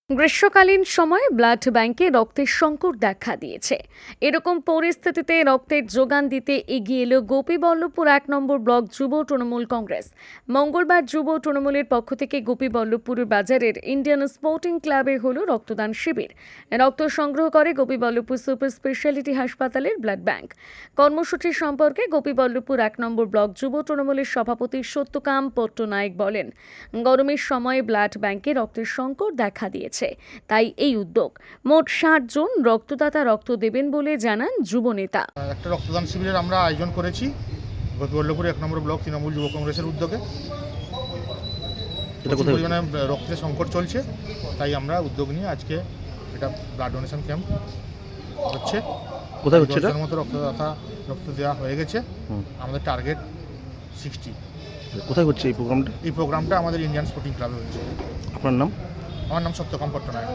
গ্রীষ্মকালীন সময়ে ব্লাড ব্যাংকে রক্তের সংকট দেখা দিয়েছে। এরকম পরিস্থিতিতে রক্তের যোগান দিতে এগিয়ে এলো গোপীবল্লভপুর ১ নম্বর ব্লক যুব তৃণমূল কংগ্রেস। মঙ্গলবার যুব তৃণমূলের পক্ষ থেকে গোপীবল্লভপুর বাজারের ইন্ডিয়ান স্পোর্টিং ক্লাবে হলো রক্তদান শিবির। রক্ত সংগ্রহ করে গোপীবল্লভপুর সুপার স্পেশালিটি হাসপাতালের ব্লাড ব্যাংক। কর্মসূচি সম্পর্কে গোপীবল্লভপুর ১ নম্বর ব্লক যুব তৃণমূলের সভাপতি সত্যকাম পট্টনায়ক বলেন, গরমের সময় ব্লাড ব্যাংকে রক্তের সংকট দেখা দিয়েছে, তাই এই উদ্যোগ। মোট ৬০ জন রক্তদাতা রক্ত দেবেন বলে জানান যুব নেতা। একটা রক্তদান শিবিরের আমরা আয়োজন করেছি গোপীবল্লভপুর ১ নম্বর ব্লক তৃণমূল যুব কংগ্রেসের উদ্যোগে। প্রচুর পরিমাণে রক্তের সংকট চলছে, তাই আমরা উদ্যোগ নিয়ে আজকে এটা ব্লাড ডোনেশন ক্যাম্প হচ্ছে। কোথায় হচ্ছে এটা? মতো রক্তদাতা রক্ত দেওয়া হয়ে গেছে। আমাদের টার্গেট 60। কোথায় হচ্ছে এই প্রোগ্রামটা? এই প্রোগ্রামটা আমাদের ইন্ডিয়ান স্পোর্টিং ক্লাবে হচ্ছে। আপনার নাম? আমার নাম সত্যকাম পট্টনায়ক।